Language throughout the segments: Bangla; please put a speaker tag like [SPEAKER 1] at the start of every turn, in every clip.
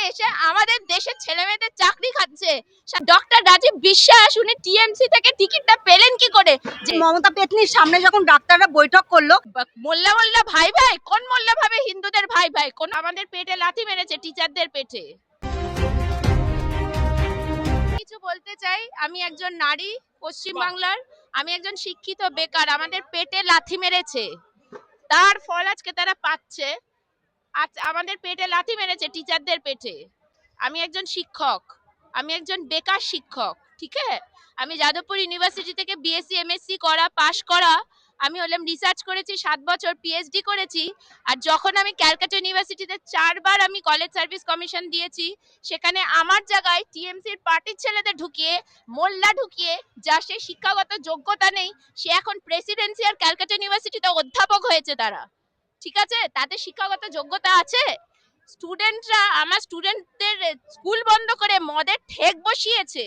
[SPEAKER 1] এসে আমাদের দেশের ছেলেমেয়েদের চাকরি খাচ্ছে। ডক্টর রাজীব বিশ্বাস উনি টিএমসি থেকে টিকিটটা পেলেন কি করে? যে
[SPEAKER 2] মমতা পেতনির সামনে যখন ডাক্তাররা বৈঠক করলো,
[SPEAKER 1] মোল্লা মোল্লা ভাই ভাই, কোন মোল্লা ভাবে হিন্দুদের ভাই ভাই? কোন আমাদের পেটে লাথি মেরেছে, টিচারদের পেটে। কিছু বলতে চাই, আমি একজন নারী, পশ্চিম বাংলার, আমি একজন শিক্ষিত বেকার, আমাদের পেটে লাথি মেরেছে, তার ফল আজকে তারা পাচ্ছে। আজ আমাদের পেটে লাথি মেরেছে, টিচারদের পেটে। আমি একজন শিক্ষক, আমি একজন বেকার শিক্ষক, ঠিক আছে? আমি যাদবপুর ইউনিভার্সিটি থেকে বিএসসি এমএসসি করা, পাশ করা। আমি হলাম রিসার্চ করেছি 7 বছর, পিএইচডি করেছি। আর যখন আমি ক্যালকাটা ইউনিভার্সিটিতে 4বার আমি কলেজ সার্ভিস কমিশন দিয়েছি, সেখানে আমার জায়গায় টিএমসির পার্টির ছেলেদের ঢুকিয়ে, মোল্লা ঢুকিয়ে, যার সে শিক্ষাগত যোগ্যতা নেই, সে এখন প্রেসিডেন্সি আর ক্যালকাটা ইউনিভার্সিটিতে অধ্যাপক হয়েছে তারা। ঠিক আছে, তাদের শিক্ষাগত যোগ্যতা আছে? স্টুডেন্টরা, আমার স্টুডেন্টদের স্কুল বন্ধ করে মদের ঠেক বসিয়েছে।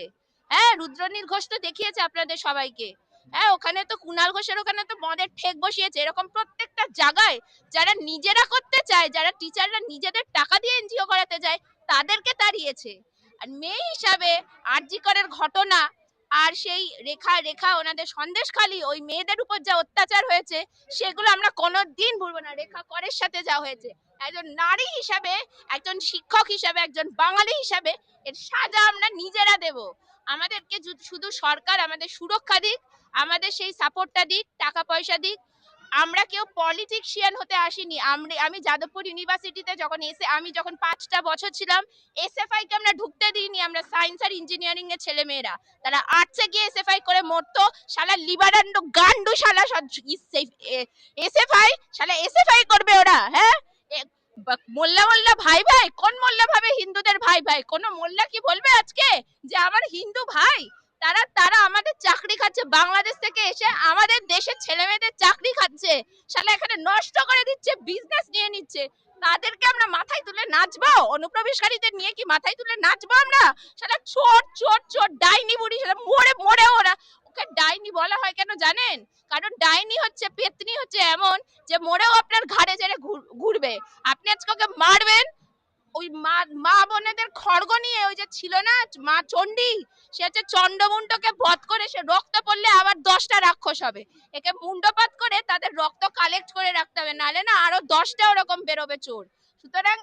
[SPEAKER 1] হ্যাঁ, রুদ্রনীল ঘোষ তো দেখিয়েছে আপনাদের সবাইকে। হ্যাঁ, ওখানে তো কুণাল ঘোষের ওখানে তো মদের ঠেক বসিয়েছে। এরকম প্রত্যেকটা জায়গায় যারা নিজেরা করতে চায়, যারা টিচাররা নিজেদের টাকা দিয়ে এনজিও করাতে যায়, তাদেরকে তাড়িয়েছে। আর মেয়ে হিসাবে আরজি করের ঘটনা, আর সেই রেখা রেখা ওনাদের সন্দেশখালি ওই মেয়েদের উপর যা অত্যাচার হয়েছে, সেগুলো আমরা কোনোদিন ভুলবো না। রেখা করের সাথে যা হয়েছে, একজন নারী হিসাবে, একজন শিক্ষক হিসাবে, একজন বাঙালি হিসাবে এর সাজা আমরা নিজেরা দেব। আমাদেরকে শুধু সরকার আমাদের সুরক্ষা দিক, আমাদের সেই সাপোর্টটা দিক, টাকা পয়সা দিক। আমরা কেউ পলিটিশিয়ান হতে আসিনি। আমি যাদবপুর ইউনিভার্সিটিতে যখন আমি যখন 5টা বছর ছিলাম, এসএফআই কে আমরা ঢুকতে দিইনি। আমরা সায়েন্স আর ইঞ্জিনিয়ারিং এর ছেলে মেয়েরা, তারা আর্টসে গিয়ে এসএফআই করে মরতো। শালা লিবারান্ড গান্ডু, শালা এসএফআই, শালা এসএফআই করবে ওরা। হ্যাঁ, মোল্লা মোল্লা ভাই ভাই, কোন মোল্লা ভাবে হিন্দুদের ভাই ভাই? কোন মোল্লা কি বলবে আজকে যে আমার হিন্দু ভাই? তারা তারা আমাদের চাকরি খাচ্ছে, বাংলাদেশ থেকে এসে আমাদের দেশের ছেলে মেয়েদের চাকরি খাচ্ছে। শালা এখানে নষ্ট করে দিচ্ছে, বিজনেস নিয়ে নিচ্ছে। তাদেরকে আমরা মাথায় তুলে নাচবো? অনুপ্রবেশকারীদের নিয়ে কি মাথায় তুলে নাচবো আমরা? শালা চোর চোর চোর, ডাইনি বুড়ি, শালা মরে মরে ওরা। ওকে ডাইনি বলা হয় কেন জানেন? কারণ ডাইনি হচ্ছে, পেতনি হচ্ছে এমন যে মরেও আপনার ঘাড়ে চেড়ে ঘুরবে। আপনি আজকে ওকে মারবেন, ওই মা বোনেদের খড়গ নিয়ে, ওই যে ছিল না মা চণ্ডী, সে হচ্ছে চন্ডমুন্ডকে বধ করে, সে রক্ত পড়লে আবার 10টা রাক্ষস হবে। একে মুন্ডপাত করে তাদের রক্ত কালেক্ট করে রাখতে হবে, নাহলে না আরো 10টা ওরকম বেরোবে চোর। সুতরাং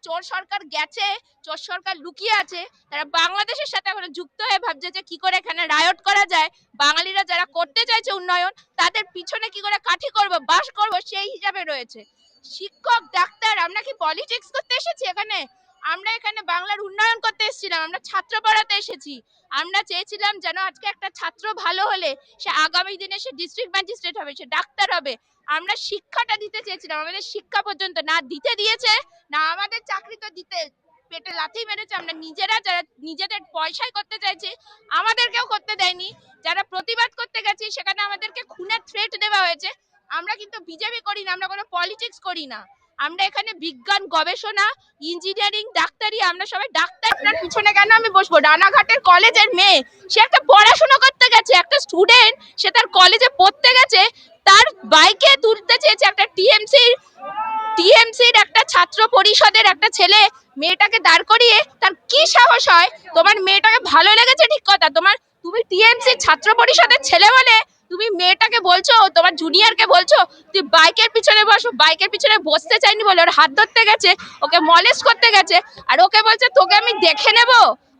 [SPEAKER 1] চোর সরকার গেছে, চোর সরকার লুকিয়ে আছে। তারা বাংলাদেশের সাথে এখন যুক্ত হয়ে ভাবছে যে কি করে এখানে রায়ট করা যায়। বাঙালিরা যারা করতে চাইছে উন্নয়ন, তাদের পিছনে কি করে কাঠি করব, বাস করব, সেই হিসাবে রয়েছে। শিক্ষক, ডাক্তার, আমরা কি পলিটিক্স করতে এসেছি এখানে? আমরা এখানে বাংলার উন্নয়ন করতে এসেছিলাম, আমরা ছাত্র পড়াতে এসেছি। আমরা চেয়েছিলাম যেন আজকে একটা ছাত্র ভালো হলে সে আগামী দিনে সে ডিস্ট্রিক্ট ম্যাজিস্ট্রেট হবে, সে ডাক্তার হবে। আমরা শিক্ষাটা দিতে চেয়েছিলাম, আমাদের শিক্ষা পর্যন্ত না দিতে দিয়েছে, না আমাদের চাকরি তো দিতে, পেটে লাথি মেরেছে। আমরা নিজেরা যারা নিজেদের পয়সায় করতে চাইছি, আমাদেরকেও করতে দেয়নি। যারা প্রতিবাদ করতে গেছি, সেখানে আমাদেরকে খুনের থ্রেট দেওয়া হয়েছে। আমরা কিন্তু বিজেপি করি না, আমরা কোনো পলিটিক্স করি না। আমরা এখানে বিজ্ঞান, গবেষণা, ইঞ্জিনিয়ারিং, ডাক্তারি, আমরা সবাই ডাক্তারটার পিছনে কেন আমি বসবো? রানাঘাটের কলেজের মেয়ে, সে একটা পড়াশোনা করতে গেছে, একটা স্টুডেন্ট, সে তার কলেজে পড়তে গেছে, তার বাইকে তুলতে চেয়েছে একটা টিএমসির একটা ছাত্র পরিষদের একটা ছেলে মেয়েটাকে দাঁড় করিয়ে। তার কি সাহস হয়? তোমার মেয়েটাকে ভালো লেগেছে ঠিক কথা, তুমি টিএমসি ছাত্র পরিষদের ছেলে বলে তুমি মেয়েটাকে বলছো, তোমার জুনিয়রকে বলছো তুই বাইকের পিছনে বসো। বাইকের পিছনে বসতে চাইনি বলে ওর হাত ধরতে গেছে, ওকে মলেস্ট করতে গেছে, আর ওকে বলছে তোকে আমি দেখে নেব।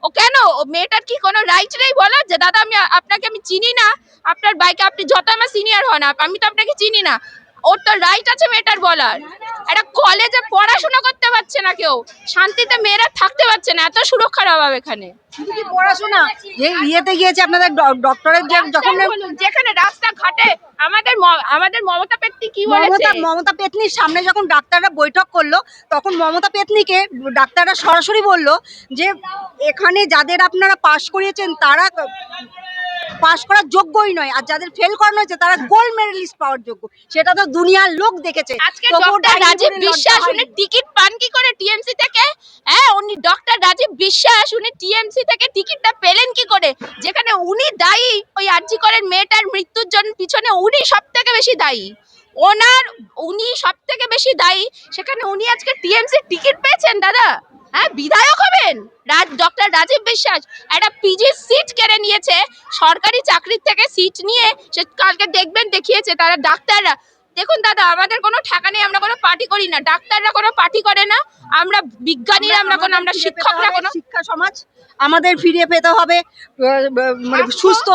[SPEAKER 1] ও কেন? ও মেয়েটার কি কোনো রাইট নেই বলার যে দাদা আপনাকে আমি চিনি না, আপনার বাইকে আপনি যত আমার সিনিয়র হন, আমি তো আপনাকে চিনি না? ওর তো রাইট আছে মেয়েটার বলার। একটা কলেজে পড়াশোনা করতে পারছে না কেউ, শান্তিতে মেয়েরা থাকতে পারছে না, এত সুরক্ষার অভাব এখানে।
[SPEAKER 2] শুধু কি পড়াশোনা, যে ইয়েতে গিয়েছে আপনাদের ডক্টরের, যখন
[SPEAKER 1] যেখানে রাস্তাঘাটে আমাদের মমতা পেত্নি কি বলেছে?
[SPEAKER 2] মমতা পেতনির সামনে যখন ডাক্তাররা বৈঠক করলো, তখন মমতা পেতনিকে ডাক্তাররা সরাসরি বলল যে এখানে যাদের আপনারা পাশ করিয়েছেন তারা পাশ করার যোগ্যই নয়, আর যাদের ফেল করানো হয়েছে তারা গোল্ড মেডেলিস্ট পাওয়ার যোগ্য। সেটা তো দুনিয়ার লোক দেখেছে।
[SPEAKER 1] আজকে ডক্টর রাজীব বিশ্বাস উনি টিকিট পান কি করে টিএমসি থেকে? হ্যাঁ, উনি ডক্টর রাজীব বিশ্বাস উনি টিএমসি থেকে টিকিটটা পেলেন কি করে? যেখানে উনি দায়ী, ওই আরজি করের মেয়েটার মৃত্যুর জন্য পিছনে উনি সবথেকে বেশি দায়ী। উনি সবথেকে বেশি দায়ী, সেখানে উনি আজকে টিএমসি টিকিট পেয়েছেন দাদা? হ্যাঁ, বিধায়ক হবেন? ডক্টর রাজীব বিশ্বাস একটা পিজি সিট কেড়ে নিয়েছে, সরকারি চাকরির থেকে সিট নিয়ে সে কালকে দেখবেন দেখিয়েছে তারা ডাক্তাররা। দেখুন দাদা, আমাদের কোনো ঠাকা নেই, আমরা কোনো পার্টি করি না, ডাক্তাররা কোনো পার্টি করে না, আমরা বিজ্ঞানীরা, আমরা শিক্ষকরা কোনো
[SPEAKER 2] শিক্ষা সমাজ আমাদের ফিরে পেতে হবে, মানে সুস্থ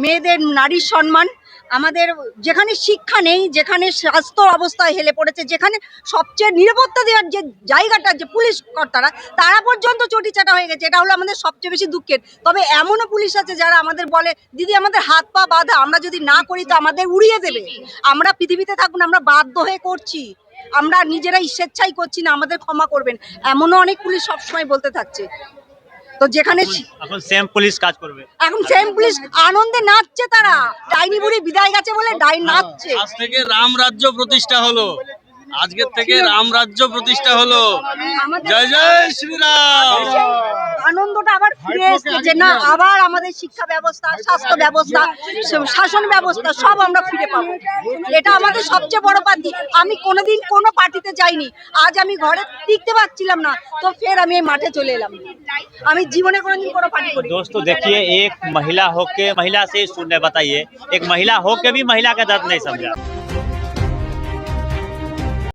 [SPEAKER 2] মেয়েদের, নারীর সম্মান। আমাদের যেখানে শিক্ষা নেই, যেখানে স্বাস্থ্য অবস্থায় হেলে পড়েছে, যেখানে সবচেয়ে নিরাপত্তা দেওয়ার যে জায়গাটা, যে পুলিশ কর্তারা তারা পর্যন্ত চটিচাটা হয়ে গেছে, এটা হলো আমাদের সবচেয়ে বেশি দুঃখের। তবে এমনও পুলিশ আছে যারা আমাদের বলে, দিদি আমাদের হাত পা বাঁধা, আমরা যদি না করি তো আমাদের উড়িয়ে দেবে, আমরা পৃথিবীতে থাকুন, আমরা বাধ্য হয়ে করছি, আমরা নিজেরা স্বেচ্ছাই করছি না, আমাদের ক্ষমা করবেন, এমনও অনেক পুলিশ সবসময় বলতে থাকছে। তো যেখানে
[SPEAKER 3] এখন সেম পুলিশ কাজ করবে,
[SPEAKER 2] এখন সেম পুলিশ আনন্দে নাচছে, তারা ডাইনি বুড়ি বিদায় গেছে বলে নাচছে।
[SPEAKER 4] আজ থেকে রাম রাজ্য প্রতিষ্ঠা হলো, আজকের থেকে রাম রাজ্য প্রতিষ্ঠা হলো। জয় জয় শ্রীরাম।
[SPEAKER 2] সেই আনন্দটা আবার ফিরে এসেছে যে না, আবার আমাদের শিক্ষা ব্যবস্থা, স্বাস্থ্য ব্যবস্থা, শাসন ব্যবস্থা সব আমরা ফিরে পাবো। এটা আমাদের সবচেয়ে বড় পার্টি। আমি কোনোদিন কোনো পার্টিতে যাইনি, আজ আমি ঘরে টিকতে পারছিলাম না, তো ফের আমি এই মাঠে চলে এলাম। আমি জীবনে কোনোদিন কোনো পার্টি করি।
[SPEAKER 3] दोस्तों देखिए, एक महिला होके महिला से सुनने बताइए, एक महिला होके भी महिला का दर्द नहीं समझा।